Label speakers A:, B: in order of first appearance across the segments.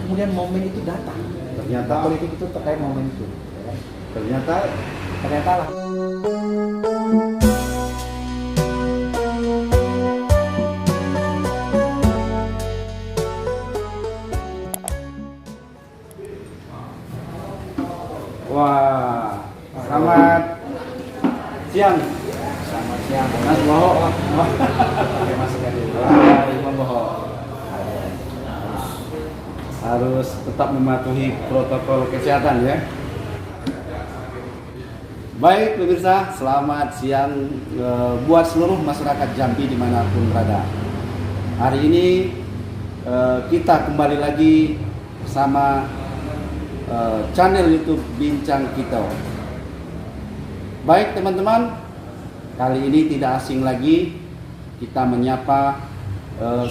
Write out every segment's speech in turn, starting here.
A: kemudian momen itu datang.
B: Ternyata
A: Politik itu terkait momen itu. Ya kan?
B: ternyata
A: Lah.
B: wah, selamat siang.
A: Selamat siang.
B: Mas Boho.
A: Pakai masker dulu.
B: Mas Boho. Harus tetap mematuhi protokol kesehatan ya. Baik pemirsa, selamat siang buat seluruh masyarakat Jambi dimanapun berada. Hari ini kita kembali lagi bersama channel YouTube Bincang Kita. Baik teman-teman, kali ini tidak asing lagi kita menyapa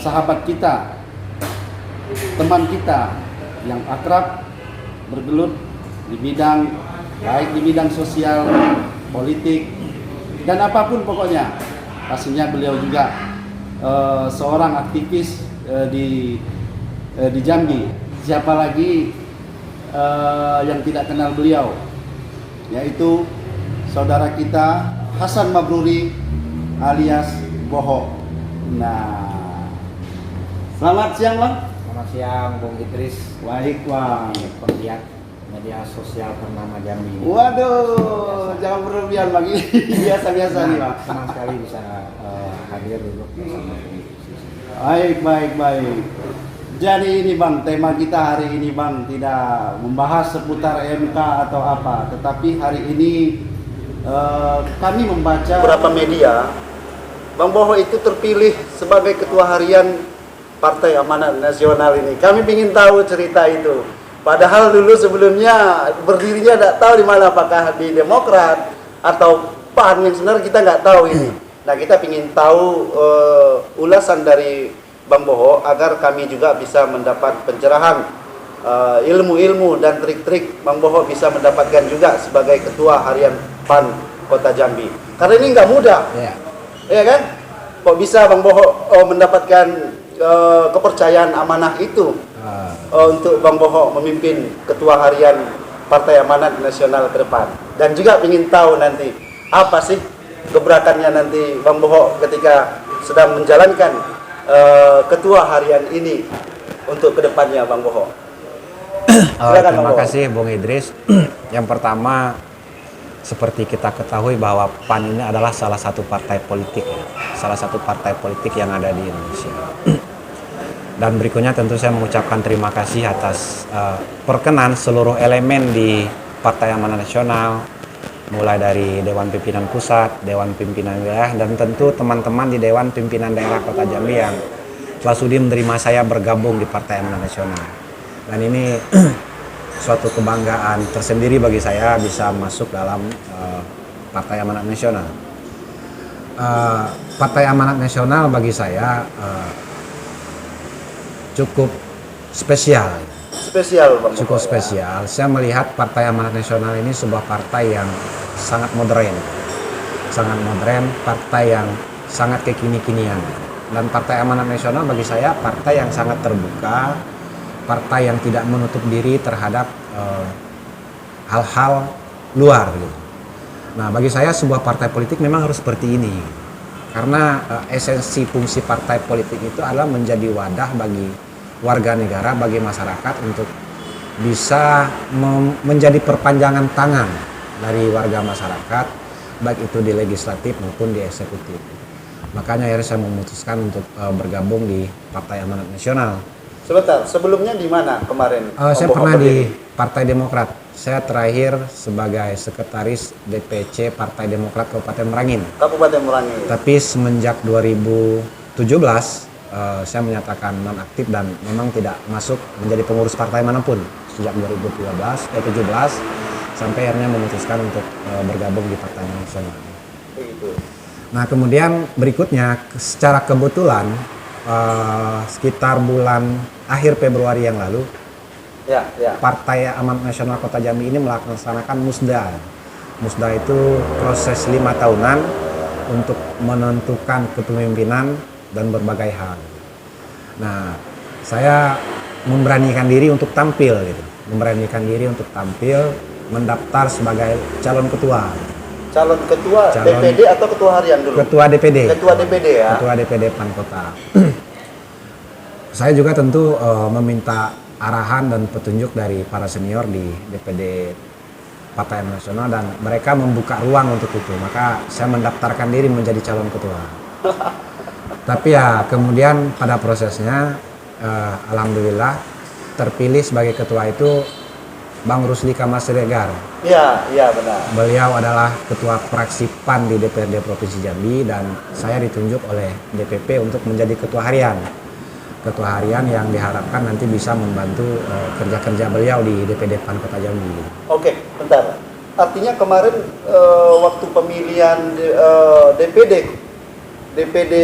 B: sahabat kita, teman kita yang akrab bergelut di bidang baik di bidang sosial, politik, dan apapun pokoknya. Pastinya beliau juga seorang aktivis di Jambi. Siapa lagi yang tidak kenal beliau, yaitu saudara kita Hasan Mabruri alias Boho. Nah, selamat siang Bang.
A: Selamat siang, Bung Idris.
B: Baik Bang.
A: Penggiat media sosial ternama Jambi.
B: Waduh, jangan berlebihan Bang. Biasa-biasa nih Bang.
A: Senang sekali bisa hadir dulu bersama Bung Idris.
B: Baik. Jadi ini Bang, tema kita hari ini Bang tidak membahas seputar MK atau apa, tetapi hari ini kami membaca beberapa media, Bang Boho itu terpilih sebagai ketua harian Partai Amanat Nasional ini. Kami ingin tahu cerita itu. Padahal dulu sebelumnya berdirinya tidak tahu di mana, apakah di Demokrat atau PAN, yang sebenarnya kita nggak tahu ini. Nah kita ingin tahu ulasan dari Bang Boho agar kami juga bisa mendapat pencerahan ilmu-ilmu dan trik-trik Bang Boho bisa mendapatkan juga sebagai ketua harian PAN Kota Jambi. Karena ini nggak mudah, ya kan? Kok bisa Bang Boho mendapatkan kepercayaan amanah itu untuk Bang Boho memimpin ketua harian Partai Amanat Nasional ke depan. Dan juga ingin tahu nanti apa sih gebrakannya nanti Bang Boho ketika sedang menjalankan ketua harian ini untuk kedepannya Bang Boho.
C: Terima kasih Bung Idris. Yang pertama, seperti kita ketahui bahwa PAN ini adalah salah satu partai politik, salah satu partai politik yang ada di Indonesia. Dan berikutnya tentu saya mengucapkan terima kasih atas perkenan seluruh elemen di Partai Amanat Nasional, mulai dari Dewan Pimpinan Pusat, Dewan Pimpinan Wilayah, dan tentu teman-teman di Dewan Pimpinan Daerah Kota Jambi yang telah sudi menerima saya bergabung di Partai Amanat Nasional. Dan ini suatu kebanggaan tersendiri bagi saya bisa masuk dalam Partai Amanat Nasional. Partai Amanat Nasional bagi saya cukup spesial. Cukup spesial. Saya melihat Partai Amanat Nasional ini sebuah partai yang sangat modern, partai yang sangat kekini-kinian. Dan Partai Amanat Nasional bagi saya partai yang sangat terbuka, partai yang tidak menutup diri terhadap hal-hal luar. Gitu. Nah, bagi saya sebuah partai politik memang harus seperti ini, karena esensi fungsi partai politik itu adalah menjadi wadah bagi warga negara, bagi masyarakat untuk bisa menjadi perpanjangan tangan dari warga masyarakat, baik itu di legislatif maupun di eksekutif. Makanya akhirnya saya memutuskan untuk bergabung di Partai Amanat Nasional.
B: Sebentar, sebelumnya di mana kemarin?
C: Saya pernah di Partai Demokrat. Saya terakhir sebagai sekretaris DPC Partai Demokrat Kabupaten Merangin. Tapi semenjak 2017 saya menyatakan nonaktif dan memang tidak masuk menjadi pengurus partai manapun sejak 2017 sampai akhirnya memutuskan untuk bergabung di Partai Nasional. Nah kemudian berikutnya secara kebetulan sekitar bulan akhir Februari yang lalu Partai Amanat Nasional Kota Jambi ini melaksanakan musda. Musda itu proses 5 tahunan untuk menentukan kepemimpinan dan berbagai hal. Nah, saya memberanikan diri untuk tampil gitu. Memberanikan diri untuk tampil mendaftar sebagai calon ketua.
B: Calon ketua DPD atau ketua harian dulu?
C: Ketua DPD.
B: Ketua DPD ya.
C: Ketua DPD PAN Kota. Saya juga tentu meminta arahan dan petunjuk dari para senior di DPD Partai Nasional dan mereka membuka ruang untuk itu. Maka saya mendaftarkan diri menjadi calon ketua. Tapi ya kemudian pada prosesnya alhamdulillah terpilih sebagai ketua itu Bang Rusli Kamal Siregar.
B: Iya benar.
C: Beliau adalah ketua fraksi PAN di DPRD Provinsi Jambi dan saya ditunjuk oleh DPP untuk menjadi ketua harian. Ketua harian yang diharapkan nanti bisa membantu kerja-kerja beliau di DPD PAN Kota Jambi.
B: Oke, bentar. Artinya kemarin waktu pemilihan DPD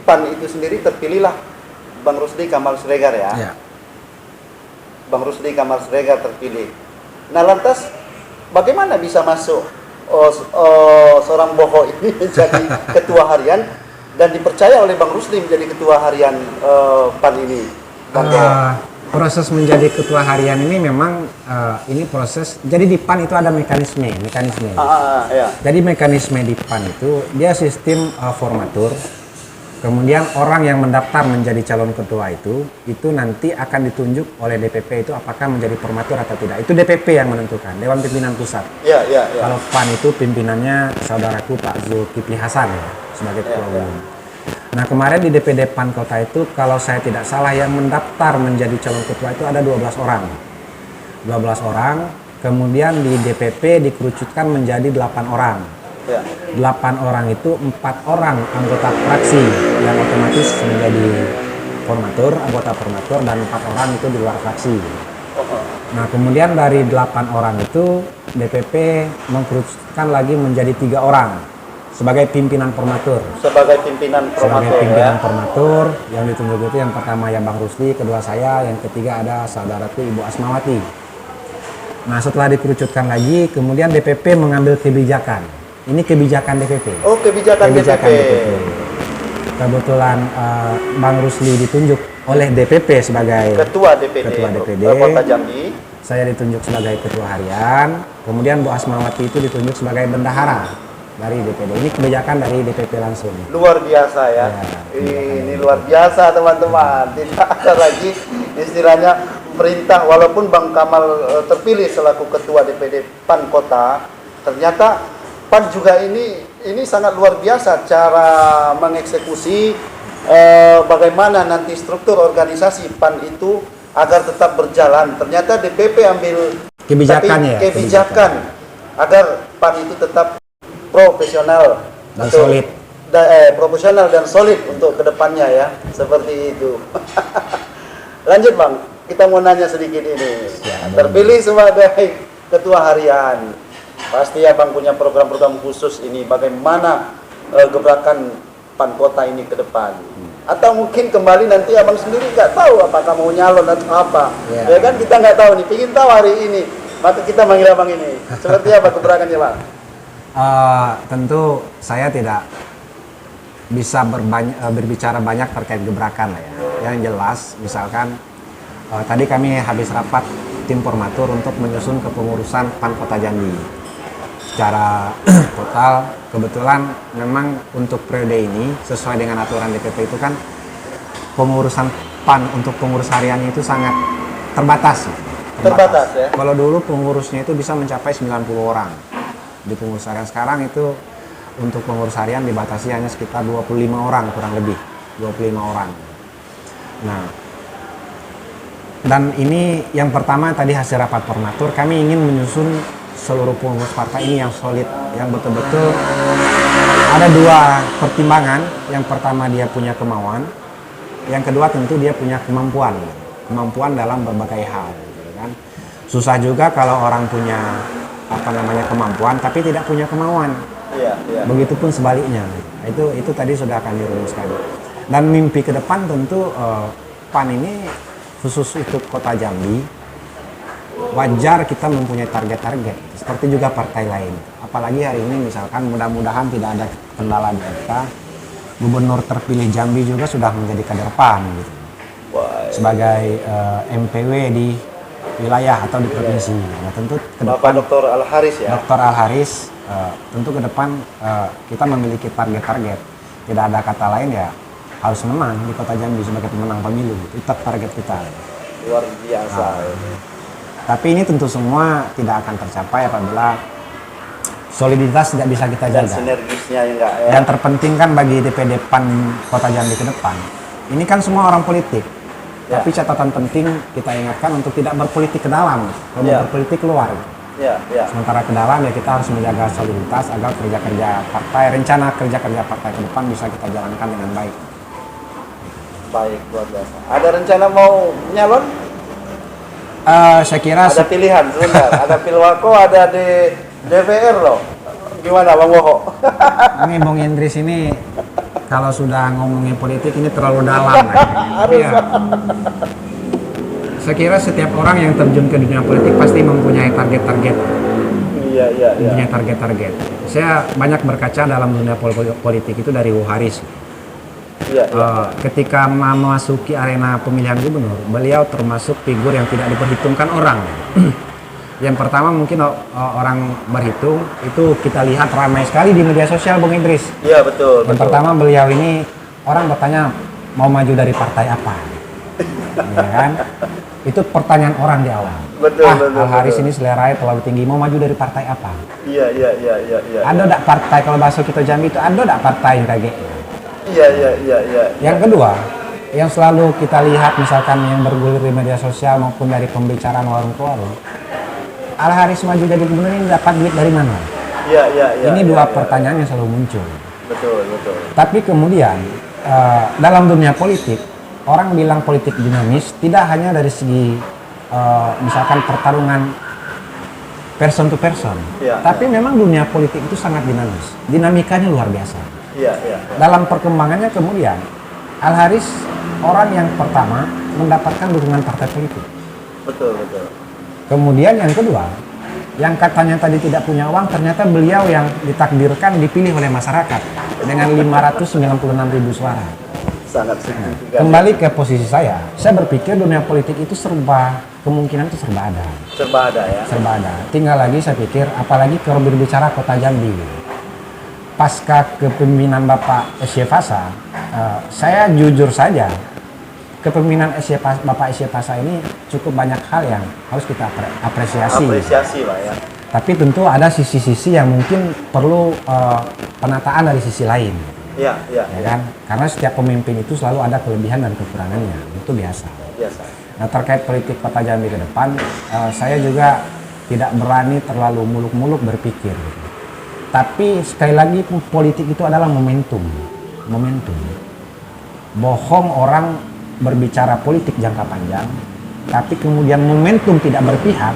B: PAN itu sendiri terpilihlah Bang Rusli Kamal Siregar ya.
C: Ya.
B: Bang Rusli Kamal Siregar terpilih. Nah lantas bagaimana bisa masuk seorang boho ini menjadi ketua harian dan dipercaya oleh Bang Rusli menjadi ketua harian PAN ini?
C: Proses menjadi ketua harian ini memang ini proses. Jadi di PAN itu ada mekanisme.
B: Ya.
C: Jadi mekanisme di PAN itu dia sistem formatur. Kemudian orang yang mendaftar menjadi calon ketua itu nanti akan ditunjuk oleh DPP itu apakah menjadi formatur atau tidak. Itu DPP yang menentukan, Dewan Pimpinan Pusat.
B: Ya.
C: Kalau PAN itu pimpinannya saudaraku Pak Zulkifli Hasan ya, sebagai ketua umum. Nah kemarin di DPD PAN Kota itu kalau saya tidak salah yang mendaftar menjadi calon ketua itu ada 12 orang. 12 orang, kemudian di DPP dikerucutkan menjadi 8 orang.
B: Ya.
C: 8 orang itu 4 orang anggota fraksi yang otomatis menjadi anggota formatur dan 4 orang itu di luar fraksi. Nah kemudian dari 8 orang itu DPP mengkerucutkan lagi menjadi 3 orang sebagai pimpinan formatur.
B: Sebagai pimpinan
C: formatur yang ditunjuk itu yang pertama ya Bang Rusli, kedua saya, yang ketiga ada saudaraku Ibu Asmawati. Nah setelah dikerucutkan lagi kemudian DPP mengambil kebijakan. Ini kebijakan DPP.
B: Oh, kebijakan DPP.
C: Kebetulan Bang Rusli ditunjuk oleh DPP sebagai
B: Ketua DPD Kota Jambi.
C: Saya ditunjuk sebagai ketua harian. Kemudian Bu Asmawati itu ditunjuk sebagai bendahara dari DPD. Ini kebijakan dari DPP langsung.
B: Luar biasa ya. Ini luar biasa teman-teman. Tidak ada lagi istilahnya perintah. Walaupun Bang Kamal terpilih selaku ketua DPD PAN Kota, ternyata PAN juga ini sangat luar biasa cara mengeksekusi bagaimana nanti struktur organisasi PAN itu agar tetap berjalan. Ternyata DPP ambil kebijakan agar PAN itu tetap profesional
C: dan solid.
B: Profesional dan solid untuk kedepannya ya, seperti itu. Lanjut Bang, kita mau nanya sedikit ini. Terpilih sebagai ketua harian. Pasti Abang punya program-program khusus ini bagaimana gebrakan PAN Kota ini ke depan. Atau mungkin kembali nanti Abang sendiri nggak tahu apakah mau nyalon atau apa. Ya kan kita nggak tahu nih, ingin tahu hari ini. Maka kita manggil Abang ini. Seperti apa gebrakannya Bang?
C: Tentu saya tidak bisa berbicara banyak terkait gebrakan lah ya. Yang jelas misalkan tadi kami habis rapat tim formatur untuk menyusun kepengurusan PAN Kota Jambi. Secara total kebetulan memang untuk periode ini sesuai dengan aturan DPP itu kan pengurusan PAN untuk pengurus hariannya itu sangat terbatas
B: Ya.
C: Kalau dulu pengurusnya itu bisa mencapai 90 orang. Di pengurus harian sekarang itu untuk pengurus harian dibatasi hanya sekitar 25 orang kurang lebih 25 orang. Nah, dan ini yang pertama tadi hasil rapat formatur kami ingin menyusun seluruh pengurus partai ini yang solid, yang betul-betul ada dua pertimbangan. Yang pertama dia punya kemauan, yang kedua tentu dia punya kemampuan dalam berbagai hal. Gitu kan. Susah juga kalau orang punya kemampuan tapi tidak punya kemauan.
B: Iya.
C: Begitupun sebaliknya. Itu tadi sudah akan dirumuskan. Dan mimpi ke depan tentu PAN ini khusus untuk Kota Jambi. Wajar kita mempunyai target-target seperti juga partai lain. Apalagi hari ini misalkan mudah-mudahan tidak ada kendala di MK. Gubernur terpilih Jambi juga sudah menjadi kader PAN gitu. sebagai MPW di wilayah atau di provinsi. Nah, tentu ke
B: Bapak
C: depan
B: Dr. Al-Haris ya.
C: Dr. Al-Haris tentu ke depan kita memiliki target-target. Tidak ada kata lain ya harus menang di Kota Jambi sebagai pemenang pemilu. Itu target kita.
B: Luar biasa.
C: Tapi ini tentu semua tidak akan tercapai apabila soliditas tidak bisa kita
B: Dan
C: jaga.
B: sinergisnya enggak ya.
C: Dan terpenting kan bagi DPD PAN Kota Jambi ke depan, ini kan semua orang politik.
B: Ya.
C: Tapi catatan penting kita ingatkan untuk tidak berpolitik ke dalam, kalau
B: Ya.
C: berpolitik keluar.
B: Ya, ya.
C: Sementara ke dalam ya kita harus menjaga soliditas agar kerja-kerja partai, rencana kerja-kerja partai ke depan bisa kita jalankan dengan baik.
B: Baik, luar biasa. Ada rencana mau nyalon?
C: Saya kira
B: Ada pilihan sebentar. Ada Pilwako, ada di DPR loh. Gimana Bang Woho?
C: ini Bung Indris ini kalau sudah ngomongin politik ini terlalu dalam. Iya. Saya kira setiap orang yang terjun ke dunia politik pasti mempunyai target-target.
B: Iya, iya, iya.
C: Mempunyai target-target. Saya banyak berkaca dalam dunia politik itu dari Haris.
B: Iya, iya.
C: Ketika memasuki arena pemilihan gubernur, beliau termasuk figur yang tidak diperhitungkan orang. Yang pertama mungkin orang berhitung itu kita lihat ramai sekali di media sosial Bung Idris.
B: Iya, betul.
C: Yang pertama beliau ini orang bertanya mau maju dari partai apa, ya kan? Itu pertanyaan orang di awal.
B: Betul, betul,
C: Al-Haris
B: betul.
C: ini seleranya terlalu tinggi, mau maju dari partai apa?
B: Iya, iya, iya, iya, iya.
C: Ada tak partai kalau bahasa kita Jambi itu ada tak partai yang kayak gitu?
B: Iya, iya, iya, iya.
C: Yang kedua, yang selalu kita lihat misalkan yang bergulir di media sosial maupun dari pembicaraan warung ke warung, Al-Haris maju jadi gubernur ini dapat duit dari mana?
B: Iya, iya, iya.
C: Ini
B: iya,
C: dua
B: iya.
C: pertanyaan yang selalu muncul.
B: Betul, betul.
C: Tapi kemudian dalam dunia politik, orang bilang politik dinamis tidak hanya dari segi misalkan pertarungan person to person,
B: Iya,
C: tapi memang dunia politik itu sangat dinamis. Dinamikanya luar biasa.
B: Iya, iya.
C: Dalam perkembangannya kemudian, Al-Haris orang yang pertama mendapatkan dukungan partai politik.
B: Betul, betul.
C: Kemudian yang kedua, yang katanya tadi tidak punya uang, ternyata beliau yang ditakdirkan dipilih oleh masyarakat dengan 596.000 suara.
B: Sangat signifikan.
C: Kembali ke posisi saya berpikir dunia politik itu kemungkinan itu serba ada.
B: Serba ada ya.
C: Serba ada. Tinggal lagi saya pikir, apalagi kalau berbicara Kota Jambi. Pasca kepemimpinan Bapak SY Fasa, saya jujur saja, kepemimpinan Bapak SY Fasa ini cukup banyak hal yang harus kita apresiasi.
B: Apresiasi Pak ya.
C: Tapi tentu ada sisi-sisi yang mungkin perlu penataan dari sisi lain.
B: Iya, iya.
C: Ya kan? Karena setiap pemimpin itu selalu ada kelebihan dan kekurangannya, itu biasa.
B: Biasa.
C: Nah, terkait politik Kota Jambi ke depan, saya juga tidak berani terlalu muluk-muluk berpikir. Tapi sekali lagi politik itu adalah momentum. Bohong orang berbicara politik jangka panjang, tapi kemudian momentum tidak berpihak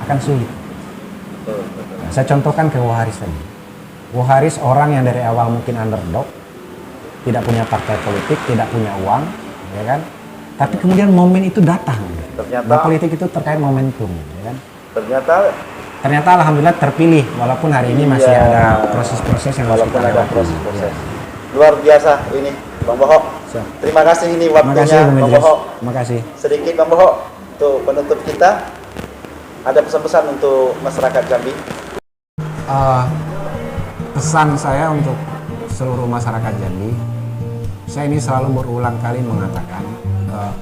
C: akan sulit.
B: Betul, betul.
C: Nah, saya contohkan ke Haris tadi. Haris orang yang dari awal mungkin underdog, tidak punya partai politik, tidak punya uang, ya kan? Tapi kemudian momen itu datang.
B: Ternyata
C: Nah, politik itu terkait momentum, ya kan?
B: ternyata
C: Alhamdulillah terpilih, walaupun hari ini masih
B: Iya.
C: ada proses-proses yang harus
B: walaupun
C: kita
B: ada
C: lewati.
B: proses-proses.
C: Ya.
B: Luar biasa ini Bang Boho.
C: Siap.
B: Terima kasih ini
C: Terima kasih
B: waktunya
C: Bung
B: Bang
C: Idris.
B: Boho.
C: Terima kasih.
B: Sedikit Bang Boho untuk penutup kita. Ada pesan-pesan untuk masyarakat Jambi?
C: Pesan saya untuk seluruh masyarakat Jambi, saya ini selalu berulang kali mengatakan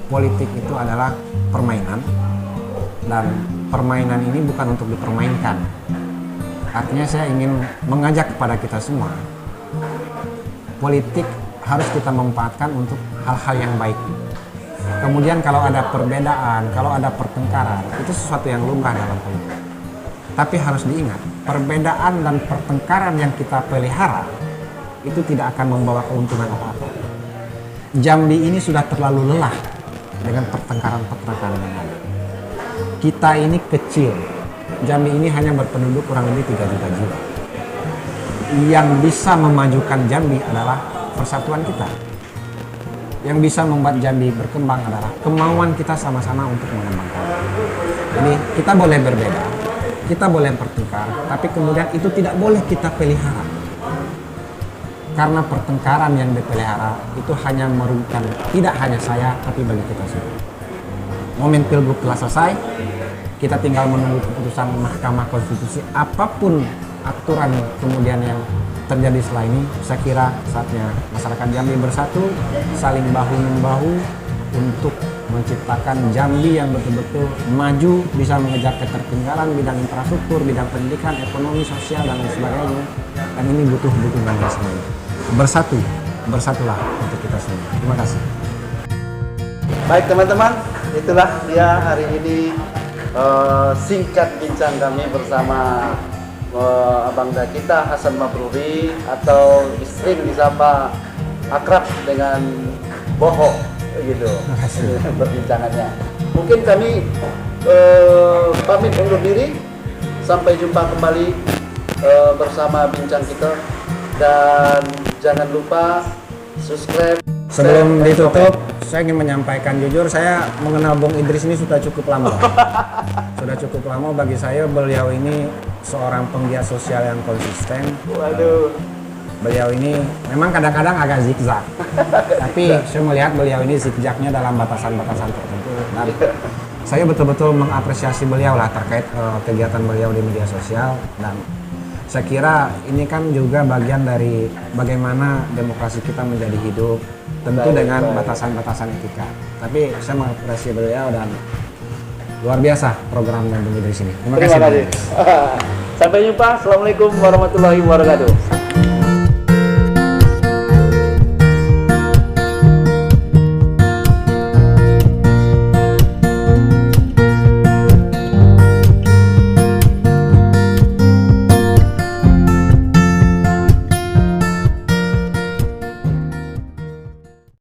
C: politik itu adalah permainan, dan permainan ini bukan untuk dipermainkan. Artinya saya ingin mengajak kepada kita semua, politik harus kita manfaatkan untuk hal-hal yang baik. Kemudian kalau ada perbedaan, kalau ada pertengkaran, itu sesuatu yang lumrah dalam politik. Tapi harus diingat, perbedaan dan pertengkaran yang kita pelihara itu tidak akan membawa keuntungan apa-apa. Jambi ini sudah terlalu lelah dengan pertengkaran-pertengkaran yang ada. Kita ini kecil. Jambi ini hanya berpenduduk kurang lebih 3 juta jiwa. Yang bisa memajukan Jambi adalah persatuan kita. Yang bisa membuat Jambi berkembang adalah kemauan kita sama-sama untuk mengembangkan. Jadi kita boleh berbeda, kita boleh bertengkar, tapi kemudian itu tidak boleh kita pelihara. karena pertengkaran yang dipelihara itu hanya merugikan tidak hanya saya tapi bagi kita semua. Momen pilgub telah selesai, kita tinggal menunggu keputusan Mahkamah Konstitusi. Apapun aturan kemudian yang terjadi setelah ini, saya kira saatnya masyarakat Jambi bersatu, saling bahu-membahu untuk menciptakan Jambi yang betul-betul maju, bisa mengejar ketertinggalan bidang infrastruktur, bidang pendidikan, ekonomi, sosial, dan lain sebagainya. Dan ini butuh dukungan dari semua. Bersatulah untuk kita semua. Terima kasih.
B: Baik teman-teman, itulah dia hari ini singkat bincang kami bersama abang kita Hasan Mabruri, atau sering disapa akrab dengan Boho gitu perbincangannya. Mungkin kami pamit undur diri, sampai jumpa kembali bersama bincang kita, dan jangan lupa subscribe.
C: Sebelum ditutup, saya ingin menyampaikan jujur, saya mengenal Bung Idris ini sudah cukup lama. Sudah cukup lama bagi saya. Beliau ini seorang penggiat sosial yang konsisten.
B: Waduh.
C: Beliau ini memang kadang-kadang agak zigzag, tapi saya melihat beliau ini zigzagnya dalam batasan-batasan tertentu. Dan saya betul-betul mengapresiasi beliau lah terkait kegiatan beliau di media sosial. Dan saya kira ini kan juga bagian dari bagaimana demokrasi kita menjadi hidup, tentu dengan batasan-batasan etika. Tapi saya mengapresiasi beliau dan luar biasa program dan Bung Idris ini. Terima kasih.
B: Sampai jumpa. Assalamualaikum warahmatullahi wabarakatuh.